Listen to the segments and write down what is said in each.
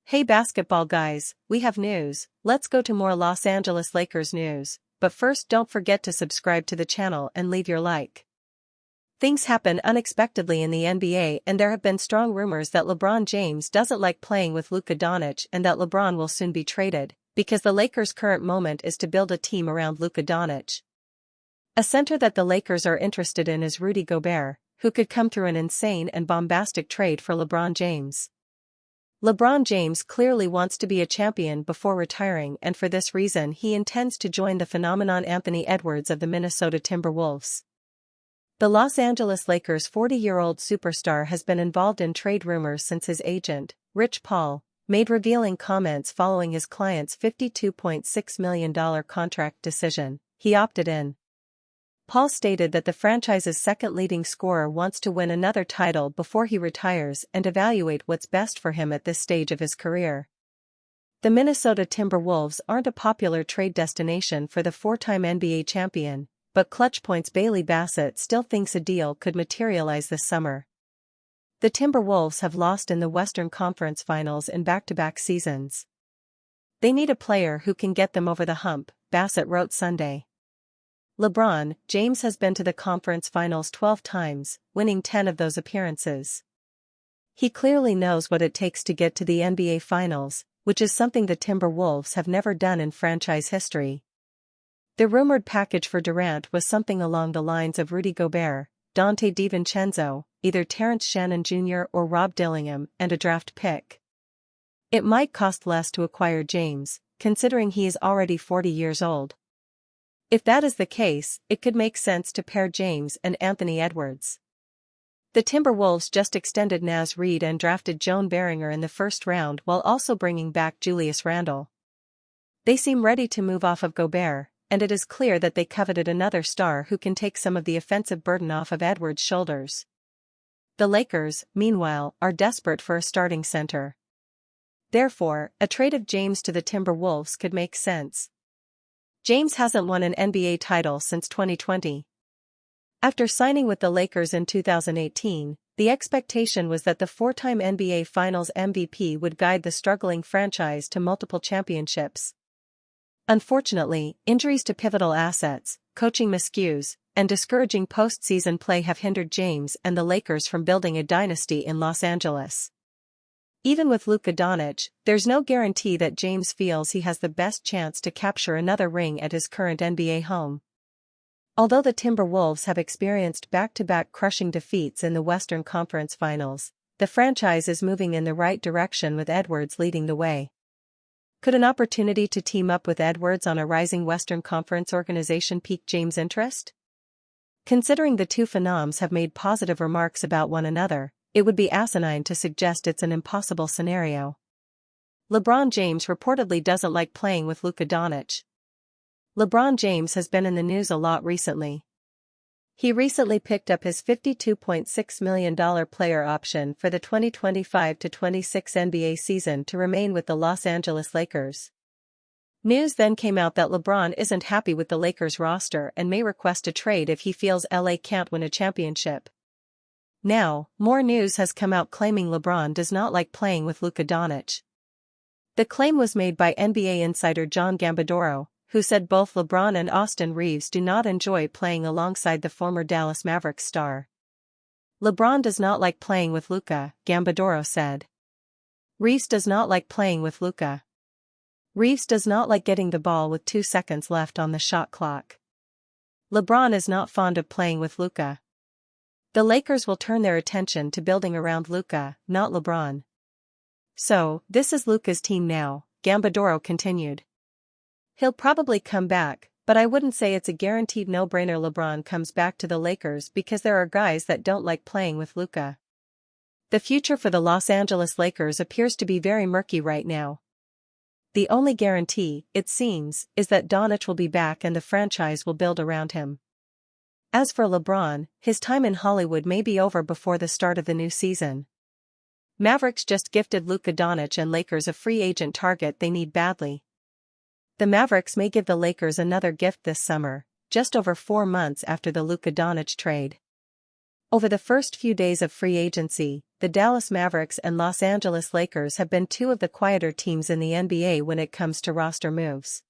Hey basketball guys, we have news. Let's go to more Los Angeles Lakers news, but first don't forget to subscribe to the channel and leave your like. Things happen unexpectedly in the NBA, and there have been strong rumors that LeBron James doesn't like playing with Luka Doncic and that LeBron will soon be traded, because the Lakers' current moment is to build a team around Luka Doncic. A center that the Lakers are interested in is Rudy Gobert, who could come through an insane and bombastic trade for LeBron James. LeBron James clearly wants to be a champion before retiring, and for this reason he intends to join the phenomenon Anthony Edwards of the Minnesota Timberwolves. The Los Angeles Lakers' 40-year-old superstar has been involved in trade rumors since his agent, Rich Paul, made revealing comments following his client's $52.6 million contract decision. He opted in. Paul stated that the franchise's second leading scorer wants to win another title before he retires and evaluate what's best for him at this stage of his career. The Minnesota Timberwolves aren't a popular trade destination for the four-time NBA champion, but Clutch Point's Bailey Bassett still thinks a deal could materialize this summer. The Timberwolves have lost in the Western Conference Finals in back-to-back seasons. They need a player who can get them over the hump, Bassett wrote Sunday. LeBron James has been to the conference finals 12 times, winning 10 of those appearances. He clearly knows what it takes to get to the NBA Finals, which is something the Timberwolves have never done in franchise history. The rumored package for Durant was something along the lines of Rudy Gobert, Dante DiVincenzo, either Terrence Shannon Jr. or Rob Dillingham, and a draft pick. It might cost less to acquire James, considering he is already 40 years old. If that is the case, it could make sense to pair James and Anthony Edwards. The Timberwolves just extended Naz Reid and drafted Joan Berringer in the first round while also bringing back Julius Randle. They seem ready to move off of Gobert, and it is clear that they coveted another star who can take some of the offensive burden off of Edwards' shoulders. The Lakers, meanwhile, are desperate for a starting center. Therefore, a trade of James to the Timberwolves could make sense. James hasn't won an NBA title since 2020. After signing with the Lakers in 2018, the expectation was that the four-time NBA Finals MVP would guide the struggling franchise to multiple championships. Unfortunately, injuries to pivotal assets, coaching miscues, and discouraging postseason play have hindered James and the Lakers from building a dynasty in Los Angeles. Even with Luka Doncic, there's no guarantee that James feels he has the best chance to capture another ring at his current NBA home. Although the Timberwolves have experienced back-to-back crushing defeats in the Western Conference Finals, the franchise is moving in the right direction with Edwards leading the way. Could an opportunity to team up with Edwards on a rising Western Conference organization pique James' interest? Considering the two phenoms have made positive remarks about one another, it would be asinine to suggest it's an impossible scenario. LeBron James reportedly doesn't like playing with Luka Doncic. LeBron James has been in the news a lot recently. He recently picked up his $52.6 million player option for the 2025-26 NBA season to remain with the Los Angeles Lakers. News then came out that LeBron isn't happy with the Lakers roster and may request a trade if he feels LA can't win a championship. Now, more news has come out claiming LeBron does not like playing with Luka Doncic. The claim was made by NBA insider John Gambadoro, who said both LeBron and Austin Reeves do not enjoy playing alongside the former Dallas Mavericks star. LeBron does not like playing with Luka, Gambadoro said. Reeves does not like playing with Luka. Reeves does not like getting the ball with 2 seconds left on the shot clock. LeBron is not fond of playing with Luka. The Lakers will turn their attention to building around Luka, not LeBron. So, this is Luka's team now, Gambadoro continued. He'll probably come back, but I wouldn't say it's a guaranteed no-brainer LeBron comes back to the Lakers because there are guys that don't like playing with Luka. The future for the Los Angeles Lakers appears to be very murky right now. The only guarantee, it seems, is that Doncic will be back and the franchise will build around him. As for LeBron, his time in Hollywood may be over before the start of the new season. Mavericks just gifted Luka Doncic and Lakers a free agent target they need badly. The Mavericks may give the Lakers another gift this summer, just over 4 months after the Luka Doncic trade. Over the first few days of free agency, the Dallas Mavericks and Los Angeles Lakers have been two of the quieter teams in the NBA when it comes to roster moves.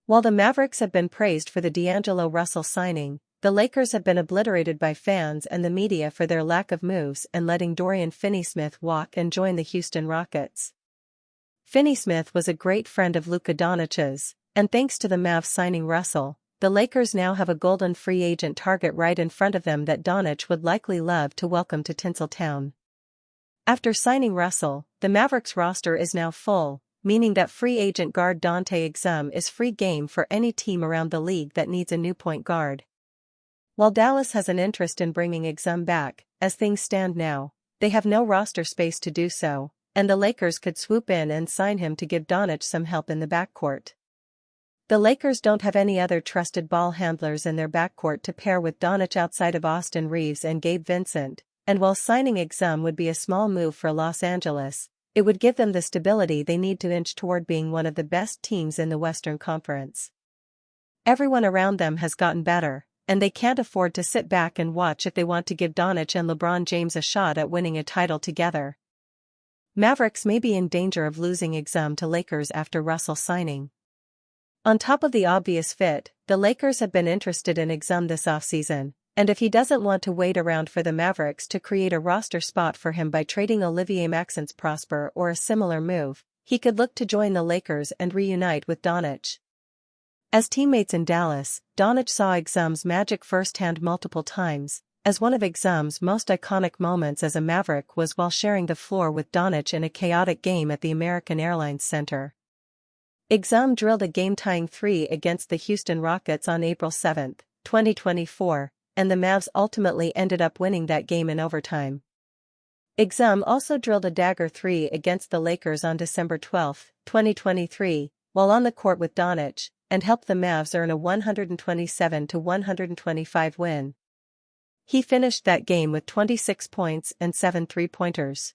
While the Mavericks have been praised for the D'Angelo Russell signing, the Lakers have been obliterated by fans and the media for their lack of moves and letting Dorian Finney-Smith walk and join the Houston Rockets. Finney-Smith was a great friend of Luka Doncic's, and thanks to the Mavs signing Russell, the Lakers now have a golden free agent target right in front of them that Doncic would likely love to welcome to Tinseltown. After signing Russell, the Mavericks roster is now full, meaning that free agent guard Dante Exum is free game for any team around the league that needs a new point guard. While Dallas has an interest in bringing Exum back, as things stand now, they have no roster space to do so, and the Lakers could swoop in and sign him to give Doncic some help in the backcourt. The Lakers don't have any other trusted ball handlers in their backcourt to pair with Doncic outside of Austin Reeves and Gabe Vincent, and while signing Exum would be a small move for Los Angeles, it would give them the stability they need to inch toward being one of the best teams in the Western Conference. Everyone around them has gotten better, and they can't afford to sit back and watch if they want to give Doncic and LeBron James a shot at winning a title together. Mavericks may be in danger of losing Exum to Lakers after Russell signing. On top of the obvious fit, the Lakers have been interested in Exum this offseason, and if he doesn't want to wait around for the Mavericks to create a roster spot for him by trading Olivier Maxence Prosper or a similar move, he could look to join the Lakers and reunite with Doncic. As teammates in Dallas, Doncic saw Exum's magic firsthand multiple times, as one of Exum's most iconic moments as a Maverick was while sharing the floor with Doncic in a chaotic game at the American Airlines Center. Exum drilled a game-tying three against the Houston Rockets on April 7, 2024, and the Mavs ultimately ended up winning that game in overtime. Exum also drilled a dagger three against the Lakers on December 12, 2023, while on the court with Doncic, and helped the Mavs earn a 127-125 win. He finished that game with 26 points and 7 three-pointers.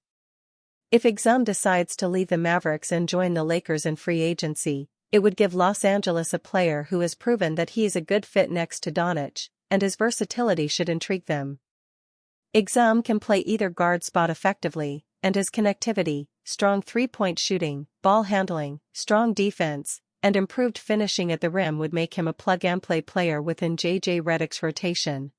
If Exum decides to leave the Mavericks and join the Lakers in free agency, it would give Los Angeles a player who has proven that he is a good fit next to Doncic, and his versatility should intrigue them. Exum can play either guard spot effectively, and his connectivity, strong three-point shooting, ball handling, strong defense, and improved finishing at the rim would make him a plug-and-play player within J.J. Redick's rotation.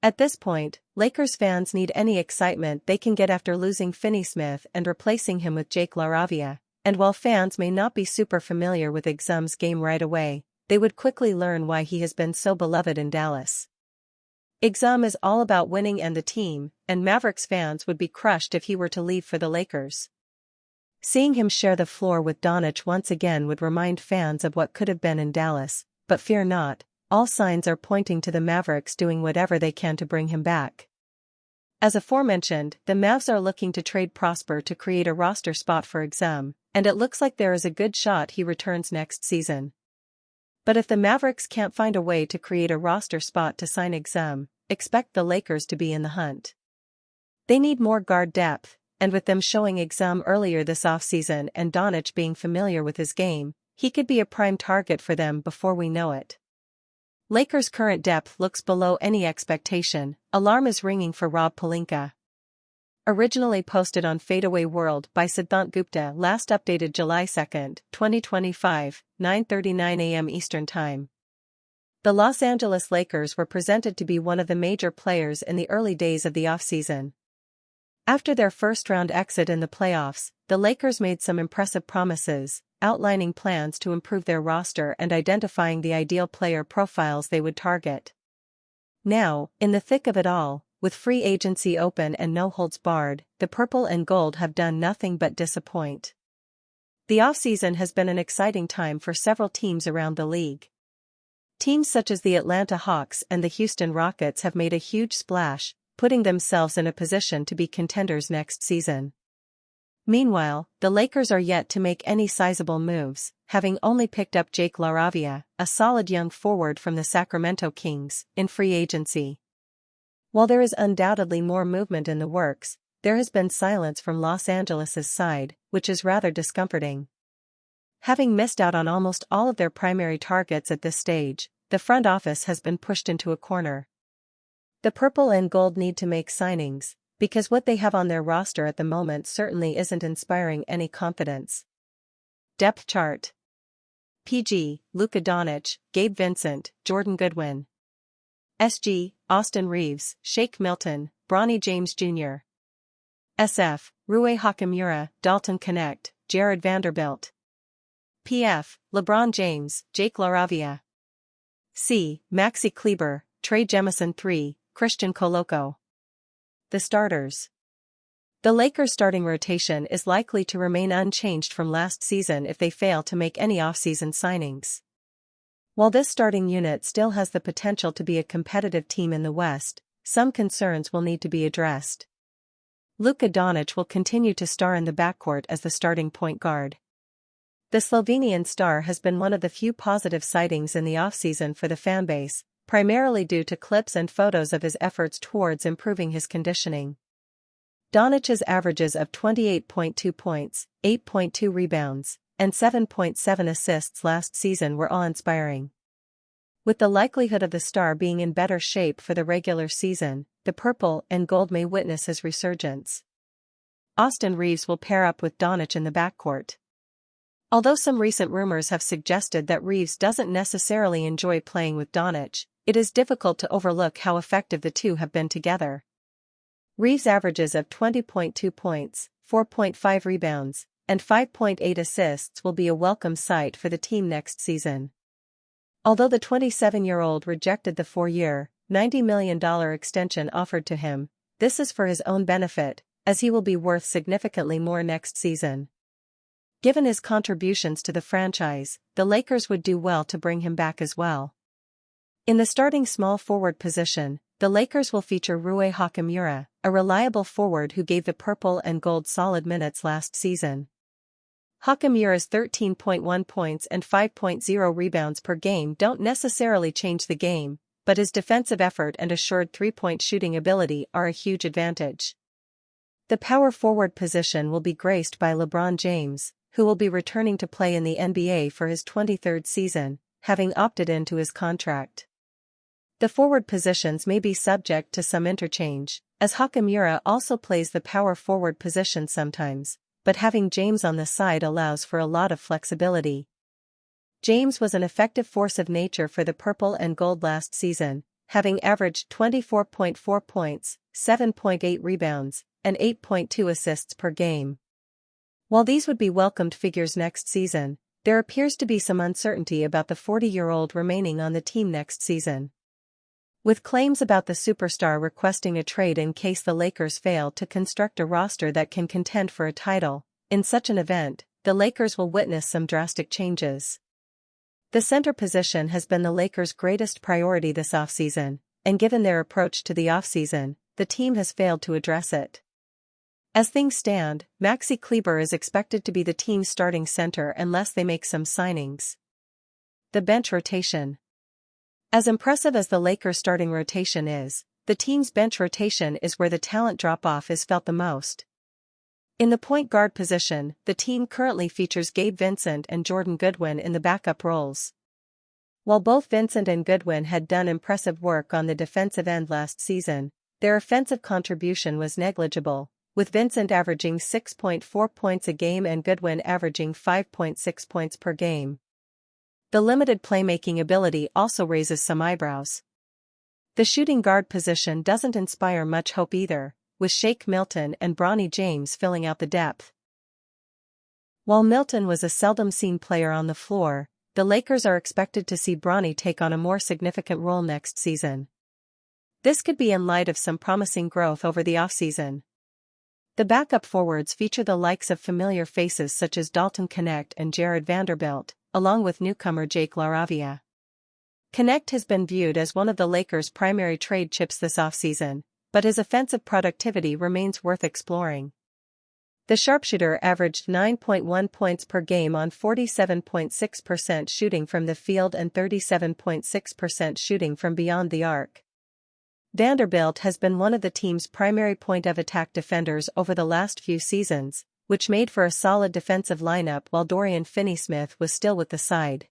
At this point, Lakers fans need any excitement they can get after losing Finney-Smith and replacing him with Jake LaRavia, and while fans may not be super familiar with Exum's game right away, they would quickly learn why he has been so beloved in Dallas. Exum is all about winning and the team, and Mavericks fans would be crushed if he were to leave for the Lakers. Seeing him share the floor with Doncic once again would remind fans of what could have been in Dallas, but fear not, all signs are pointing to the Mavericks doing whatever they can to bring him back. As aforementioned, the Mavs are looking to trade Prosper to create a roster spot for Exum, and it looks like there is a good shot he returns next season. But if the Mavericks can't find a way to create a roster spot to sign Exum, expect the Lakers to be in the hunt. They need more guard depth, and with them showing Exum earlier this offseason and Doncic being familiar with his game, he could be a prime target for them before we know it. Lakers' current depth looks below any expectation. Alarm is ringing for Rob Pelinka. Originally posted on Fadeaway World by Siddhant Gupta, last updated July 2, 2025, 9:39 a.m. Eastern Time. The Los Angeles Lakers were presented to be one of the major players in the early days of the offseason. After their first-round exit in the playoffs, the Lakers made some impressive promises, outlining plans to improve their roster and identifying the ideal player profiles they would target. Now, in the thick of it all, with free agency open and no holds barred, the purple and gold have done nothing but disappoint. The offseason has been an exciting time for several teams around the league. Teams such as the Atlanta Hawks and the Houston Rockets have made a huge splash, putting themselves in a position to be contenders next season. Meanwhile, the Lakers are yet to make any sizable moves, having only picked up Jake LaRavia, a solid young forward from the Sacramento Kings, in free agency. While there is undoubtedly more movement in the works, there has been silence from Los Angeles' side, which is rather discomforting. Having missed out on almost all of their primary targets at this stage, the front office has been pushed into a corner. The purple and gold need to make signings, because what they have on their roster at the moment certainly isn't inspiring any confidence. Depth chart. PG, Luka Doncic, Gabe Vincent, Jordan Goodwin. SG, Austin Reeves, Shake Milton, Bronny James Jr. SF, Rui Hachimura, Dalton Knecht, Jared Vanderbilt. PF, LeBron James, Jake LaRavia. C, Maxi Kleber, Trey Jemison III, Christian Coloco. The starters. The Lakers' starting rotation is likely to remain unchanged from last season if they fail to make any offseason signings. While this starting unit still has the potential to be a competitive team in the West, some concerns will need to be addressed. Luka Doncic will continue to star in the backcourt as the starting point guard. The Slovenian star has been one of the few positive sightings in the offseason for the fanbase, primarily due to clips and photos of his efforts towards improving his conditioning. Doncic's averages of 28.2 points, 8.2 rebounds, and 7.7 assists last season were awe-inspiring. With the likelihood of the star being in better shape for the regular season, the purple and gold may witness his resurgence. Austin Reeves will pair up with Doncic in the backcourt. Although some recent rumors have suggested that Reeves doesn't necessarily enjoy playing with Doncic, it is difficult to overlook how effective the two have been together. Reeves' averages of 20.2 points, 4.5 rebounds, and 5.8 assists will be a welcome sight for the team next season. Although the 27-year-old rejected the 4-year, $90 million extension offered to him, this is for his own benefit, as he will be worth significantly more next season. Given his contributions to the franchise, the Lakers would do well to bring him back as well. In the starting small forward position, the Lakers will feature Rui Hachimura, a reliable forward who gave the purple and gold solid minutes last season. Hachimura's 13.1 points and 5.0 rebounds per game don't necessarily change the game, but his defensive effort and assured three-point shooting ability are a huge advantage. The power forward position will be graced by LeBron James, who will be returning to play in the NBA for his 23rd season, having opted into his contract. The forward positions may be subject to some interchange, as Hachimura also plays the power forward position sometimes, but having James on the side allows for a lot of flexibility. James was an effective force of nature for the purple and gold last season, having averaged 24.4 points, 7.8 rebounds, and 8.2 assists per game. While these would be welcomed figures next season, there appears to be some uncertainty about the 40-year-old remaining on the team next season. With claims about the superstar requesting a trade in case the Lakers fail to construct a roster that can contend for a title, in such an event, the Lakers will witness some drastic changes. The center position has been the Lakers' greatest priority this offseason, and given their approach to the offseason, the team has failed to address it. As things stand, Maxi Kleber is expected to be the team's starting center unless they make some signings. The bench rotation. As impressive as the Lakers' starting rotation is, the team's bench rotation is where the talent drop-off is felt the most. In the point guard position, the team currently features Gabe Vincent and Jordan Goodwin in the backup roles. While both Vincent and Goodwin had done impressive work on the defensive end last season, their offensive contribution was negligible, with Vincent averaging 6.4 points a game and Goodwin averaging 5.6 points per game. The limited playmaking ability also raises some eyebrows. The shooting guard position doesn't inspire much hope either, with Shake Milton and Bronny James filling out the depth. While Milton was a seldom-seen player on the floor, the Lakers are expected to see Bronny take on a more significant role next season. This could be in light of some promising growth over the offseason. The backup forwards feature the likes of familiar faces such as Dalton Knecht and Jared Vanderbilt, along with newcomer Jake LaRavia. Knecht has been viewed as one of the Lakers' primary trade chips this offseason, but his offensive productivity remains worth exploring. The sharpshooter averaged 9.1 points per game on 47.6% shooting from the field and 37.6% shooting from beyond the arc. Vanderbilt has been one of the team's primary point-of-attack defenders over the last few seasons, which made for a solid defensive lineup while Dorian Finney-Smith was still with the side.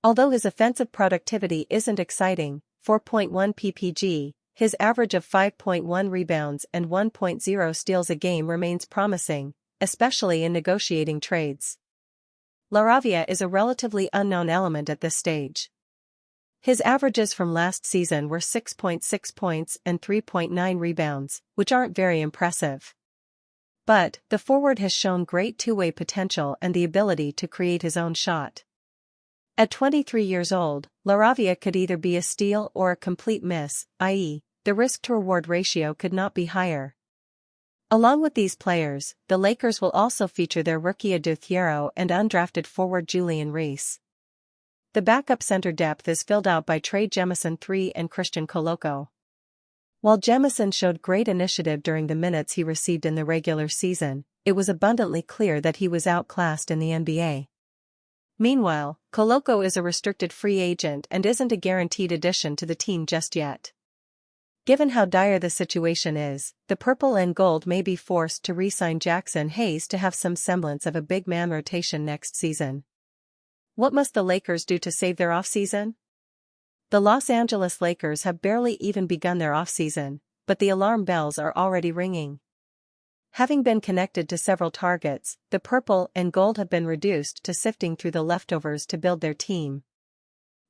Although his offensive productivity isn't exciting, 4.1 ppg, his average of 5.1 rebounds and 1.0 steals a game remains promising, especially in negotiating trades. LaRavia is a relatively unknown element at this stage. His averages from last season were 6.6 points and 3.9 rebounds, which aren't very impressive. But, the forward has shown great two-way potential and the ability to create his own shot. At 23 years old, LaRavia could either be a steal or a complete miss, i.e., the risk-to-reward ratio could not be higher. Along with these players, the Lakers will also feature their rookie Adothiero and undrafted forward Julian Reese. The backup center depth is filled out by Trey Jemison III and Christian Coloco. While Jemison showed great initiative during the minutes he received in the regular season, it was abundantly clear that he was outclassed in the NBA. Meanwhile, Coloco is a restricted free agent and isn't a guaranteed addition to the team just yet. Given how dire the situation is, the purple and gold may be forced to re-sign Jackson Hayes to have some semblance of a big man rotation next season. What must the Lakers do to save their offseason? The Los Angeles Lakers have barely even begun their offseason, but the alarm bells are already ringing. Having been connected to several targets, the purple and gold have been reduced to sifting through the leftovers to build their team.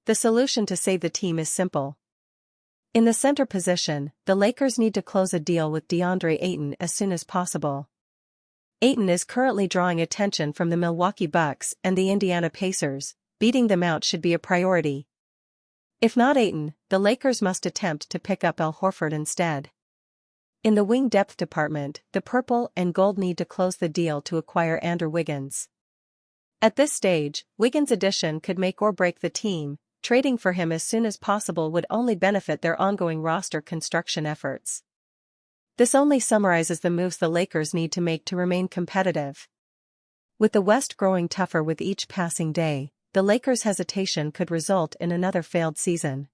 The solution to save the team is simple. In the center position, the Lakers need to close a deal with DeAndre Ayton as soon as possible. Ayton is currently drawing attention from the Milwaukee Bucks and the Indiana Pacers. Beating them out should be a priority. If not Ayton, the Lakers must attempt to pick up Al Horford instead. In the wing depth department, the purple and gold need to close the deal to acquire Andrew Wiggins. At this stage, Wiggins' addition could make or break the team. Trading for him as soon as possible would only benefit their ongoing roster construction efforts. This only summarizes the moves the Lakers need to make to remain competitive. With the West growing tougher with each passing day, the Lakers' hesitation could result in another failed season.